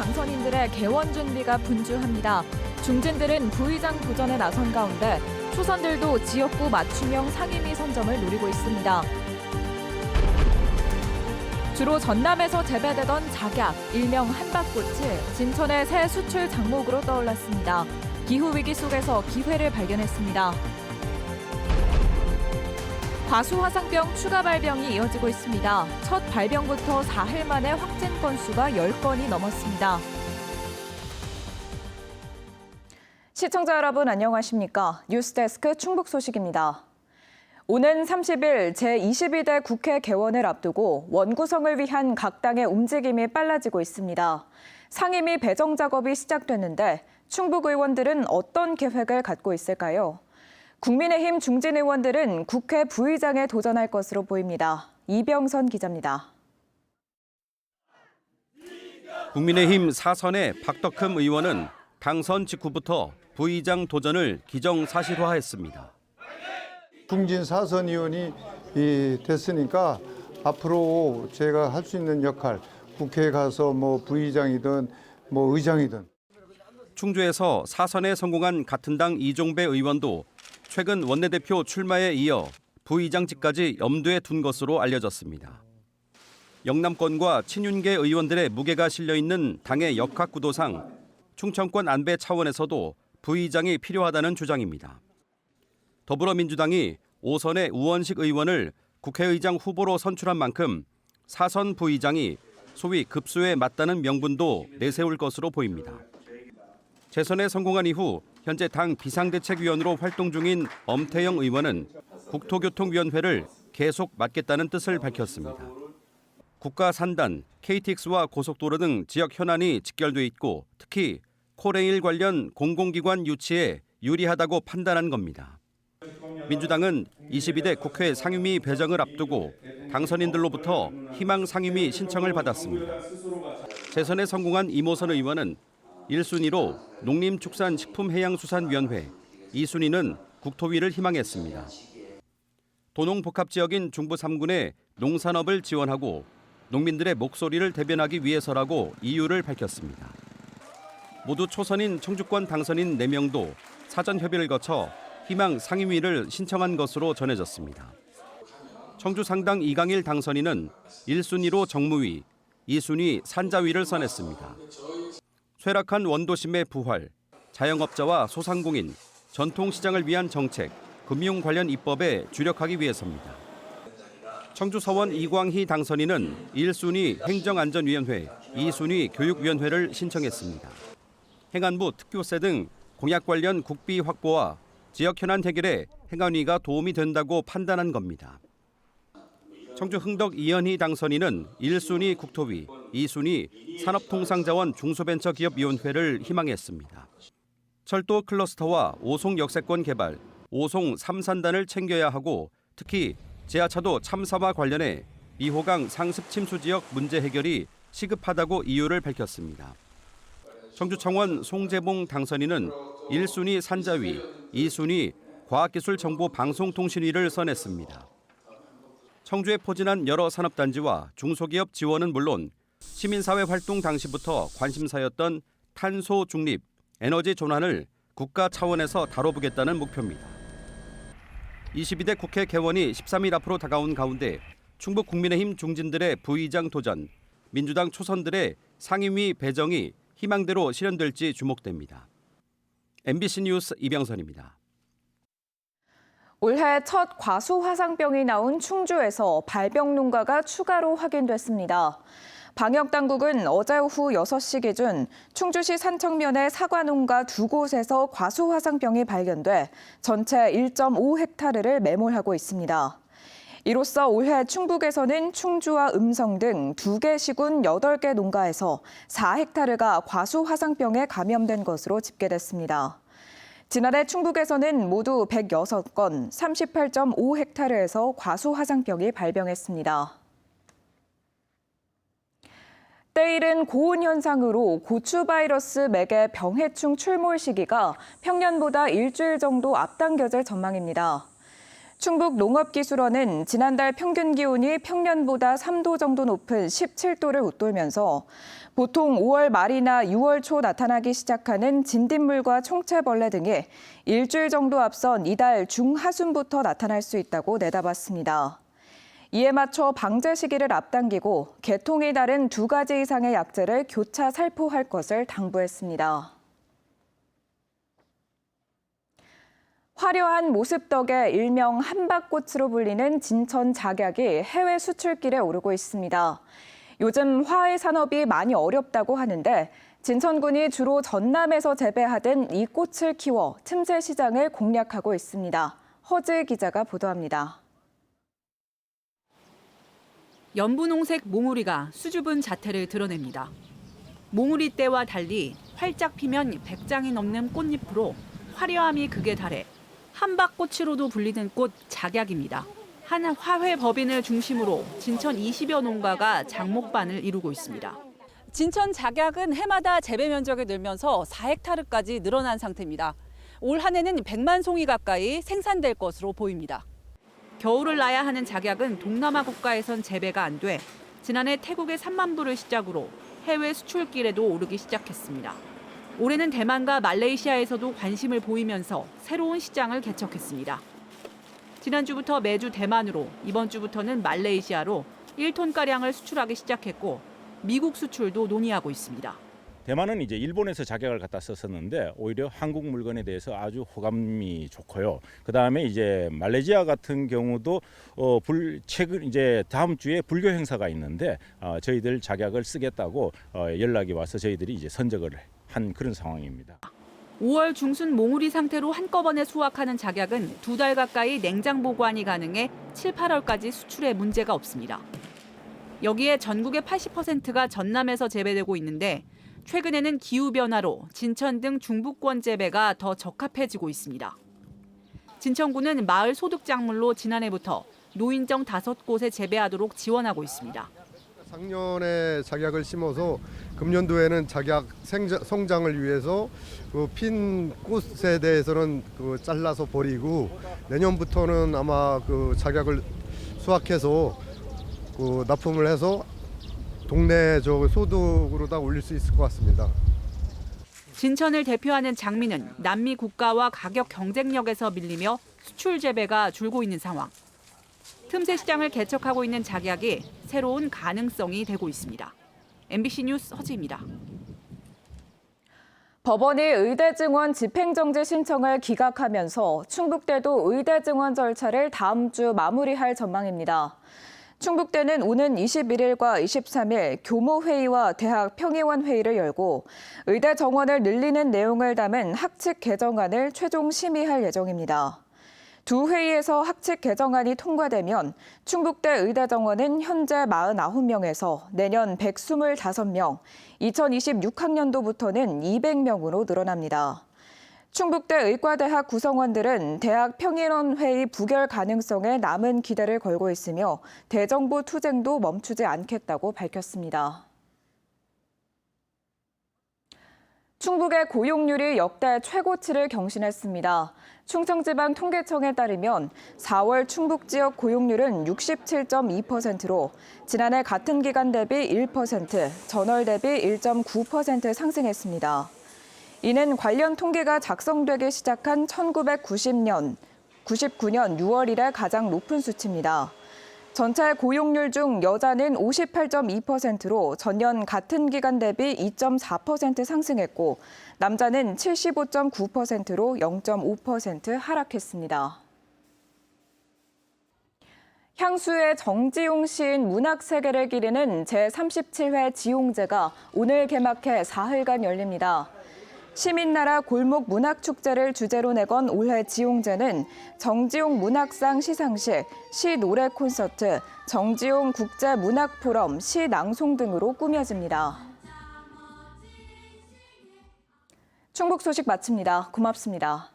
당선인들의 개원 준비가 분주합니다. 중진들은 부의장 도전에 나선 가운데 초선들도 지역구 맞춤형 상임위 선점을 노리고 있습니다. 주로 전남에서 재배되던 작약, 일명 한박꽃이 진천의 새 수출 장목으로 떠올랐습니다. 기후위기 속에서 기회를 발견했습니다. 과수화상병 추가 발병이 이어지고 있습니다. 첫 발병부터 4일 만에 확진 건수가 10건이 넘었습니다. 시청자 여러분 안녕하십니까? 뉴스데스크 충북 소식입니다. 오는 30일 제22대 국회 개원을 앞두고 원구성을 위한 각 당의 움직임이 빨라지고 있습니다. 상임위 배정 작업이 시작됐는데 충북 의원들은 어떤 계획을 갖고 있을까요? 국민의힘 중진 의원들은 국회 부의장에 도전할 것으로 보입니다. 이병선 기자입니다. 국민의힘 사선의 박덕흠 의원은 당선 직후부터 부의장 도전을 기정사실화했습니다. 중진 사선 의원이 됐으니까 앞으로 제가 할 수 있는 역할, 국회에 가서 부의장이든 의장이든. 충주에서 사선에 성공한 같은 당 이종배 의원도 최근 원내대표 출마에 이어 부의장직까지 염두에 둔 것으로 알려졌습니다. 영남권과 친윤계 의원들의 무게가 실려있는 당의 역학구도상 충청권 안배 차원에서도 부의장이 필요하다는 주장입니다. 더불어민주당이 5선의 우원식 의원을 국회의장 후보로 선출한 만큼 사선 부의장이 소위 급수에 맞다는 명분도 내세울 것으로 보입니다. 재선에 성공한 이후 현재 당 비상대책위원으로 활동 중인 엄태영 의원은 국토교통위원회를 계속 맡겠다는 뜻을 밝혔습니다. 국가산단, KTX와 고속도로 등 지역 현안이 직결돼 있고 특히 코레일 관련 공공기관 유치에 유리하다고 판단한 겁니다. 민주당은 22대 국회 상임위 배정을 앞두고 당선인들로부터 희망 상임위 신청을 받았습니다. 재선에 성공한 이모선 의원은 1순위로 농림축산식품해양수산위원회, 2순위는 국토위를 희망했습니다. 도농복합지역인 중부 3군의 농산업을 지원하고 농민들의 목소리를 대변하기 위해서라고 이유를 밝혔습니다. 모두 초선인 청주권 당선인 4명도 사전 협의를 거쳐 희망 상임위를 신청한 것으로 전해졌습니다. 청주 상당 이강일 당선인은 1순위로 정무위, 2순위 산자위를 선했습니다. 쇠락한 원도심의 부활, 자영업자와 소상공인, 전통시장을 위한 정책, 금융 관련 입법에 주력하기 위해서입니다. 청주 서원 이광희 당선인은 1순위 행정안전위원회, 2순위 교육위원회를 신청했습니다. 행안부 특교세 등 공약 관련 국비 확보와 지역 현안 해결에 행안위가 도움이 된다고 판단한 겁니다. 청주 흥덕 이현희 당선인은 1순위 국토위, 2순위 산업통상자원 중소벤처기업위원회를 희망했습니다. 철도 클러스터와 오송 역세권 개발, 오송 3산단을 챙겨야 하고 특히 지하차도 참사와 관련해 이호강 상습 침수 지역 문제 해결이 시급하다고 이유를 밝혔습니다. 청주청원 송재봉 당선인은 1순위 산자위, 2순위 과학기술정보방송통신위를 선했습니다. 청주에 포진한 여러 산업단지와 중소기업 지원은 물론 시민사회 활동 당시부터 관심사였던 탄소 중립, 에너지 전환을 국가 차원에서 다뤄보겠다는 목표입니다. 22대 국회 개원이 13일 앞으로 다가온 가운데 충북 국민의힘 중진들의 부의장 도전, 민주당 초선들의 상임위 배정이 희망대로 실현될지 주목됩니다. MBC 뉴스 이병선입니다. 올해 첫 과수화상병이 나온 충주에서 발병 농가가 추가로 확인됐습니다. 방역당국은 어제 오후 6시 기준 충주시 산청면의 사과농가 2곳에서 과수화상병이 발견돼 전체 1.5헥타르를 매몰하고 있습니다. 이로써 올해 충북에서는 충주와 음성 등 2개 시군 8개 농가에서 4헥타르가 과수화상병에 감염된 것으로 집계됐습니다. 지난해 충북에서는 모두 106건 38.5헥타르에서 과수화상병이 발병했습니다. 때이른 고온 현상으로 고추 바이러스 매개 병해충 출몰 시기가 평년보다 일주일 정도 앞당겨질 전망입니다. 충북 농업기술원은 지난달 평균 기온이 평년보다 3도 정도 높은 17도를 웃돌면서 보통 5월 말이나 6월 초 나타나기 시작하는 진딧물과 총채벌레 등이 일주일 정도 앞선 이달 중하순부터 나타날 수 있다고 내다봤습니다. 이에 맞춰 방제 시기를 앞당기고 계통이 다른 2가지 이상의 약재를 교차 살포할 것을 당부했습니다. 화려한 모습 덕에 일명 한박꽃으로 불리는 진천 작약이 해외 수출길에 오르고 있습니다. 요즘 화훼 산업이 많이 어렵다고 하는데 진천군이 주로 전남에서 재배하던 이 꽃을 키워 틈새 시장을 공략하고 있습니다. 허재 기자가 보도합니다. 연분홍색 몽우리가 수줍은 자태를 드러냅니다. 몽우리 때와 달리 활짝 피면 100장이 넘는 꽃잎으로 화려함이 극에 달해 한박꽃으로도 불리는 꽃 작약입니다. 한 화훼 법인을 중심으로 진천 20여 농가가 장목반을 이루고 있습니다. 진천 작약은 해마다 재배 면적이 늘면서 4헥타르까지 늘어난 상태입니다. 올 한 해는 100만 송이 가까이 생산될 것으로 보입니다. 겨울을 나야 하는 작약은 동남아 국가에선 재배가 안 돼 지난해 태국의 삼만부를 시작으로 해외 수출길에도 오르기 시작했습니다. 올해는 대만과 말레이시아에서도 관심을 보이면서 새로운 시장을 개척했습니다. 지난주부터 매주 대만으로, 이번 주부터는 말레이시아로 1톤가량을 수출하기 시작했고 미국 수출도 논의하고 있습니다. 대만은 이제 일본에서 작약을 갖다 썼었는데 오히려 한국 물건에 대해서 아주 호감이 좋고요. 그다음에 이제 말레이시아 같은 경우도 최근 이제 다음 주에 불교 행사가 있는데 저희들 작약을 쓰겠다고 연락이 와서 저희들이 이제 선적을 한 그런 상황입니다. 5월 중순 몽우리 상태로 한꺼번에 수확하는 작약은 2달 가까이 냉장 보관이 가능해 7, 8월까지 수출에 문제가 없습니다. 여기에 전국의 80%가 전남에서 재배되고 있는데 최근에는 기후변화로 진천 등 중부권 재배가 더 적합해지고 있습니다. 진천군은 마을 소득작물로 지난해부터 노인정 5곳에 재배하도록 지원하고 있습니다. 작년에 작약을 심어서 금년도에는 작약 성장을 위해서 핀 꽃에 대해서는 잘라서 버리고 내년부터는 아마 작약을 수확해서 납품을 해서 동네 소득으로 다 올릴 수 있을 것 같습니다. 진천을 대표하는 장미는 남미 국가와 가격 경쟁력에서 밀리며 수출 재배가 줄고 있는 상황. 틈새 시장을 개척하고 있는 작약이 새로운 가능성이 되고 있습니다. MBC 뉴스 허지입니다. 법원이 의대 증원 집행정지 신청을 기각하면서 충북대도 의대 증원 절차를 다음 주 마무리할 전망입니다. 충북대는 오는 21일과 23일 교모회의와 대학 평의원 회의를 열고 의대 정원을 늘리는 내용을 담은 학칙 개정안을 최종 심의할 예정입니다. 두 회의에서 학칙 개정안이 통과되면 충북대 의대 정원은 현재 49명에서 내년 125명, 2026학년도부터는 200명으로 늘어납니다. 충북대 의과대학 구성원들은 대학 평의원 회의 부결 가능성에 남은 기대를 걸고 있으며 대정부 투쟁도 멈추지 않겠다고 밝혔습니다. 충북의 고용률이 역대 최고치를 경신했습니다. 충청지방통계청에 따르면 4월 충북 지역 고용률은 67.2%로 지난해 같은 기간 대비 1%, 전월 대비 1.9% 상승했습니다. 이는 관련 통계가 작성되기 시작한 1999년 6월 이래 가장 높은 수치입니다. 전체 고용률 중 여자는 58.2%로 전년 같은 기간 대비 2.4% 상승했고 남자는 75.9%로 0.5% 하락했습니다. 향수의 정지용 시인 문학 세계를 기리는 제37회 지용제가 오늘 개막해 사흘간 열립니다. 시민나라 골목 문학축제를 주제로 내건 올해 지용제는 정지용 문학상 시상식, 시노래 콘서트, 정지용 국제문학포럼, 시낭송 등으로 꾸며집니다. 충북 소식 마칩니다. 고맙습니다.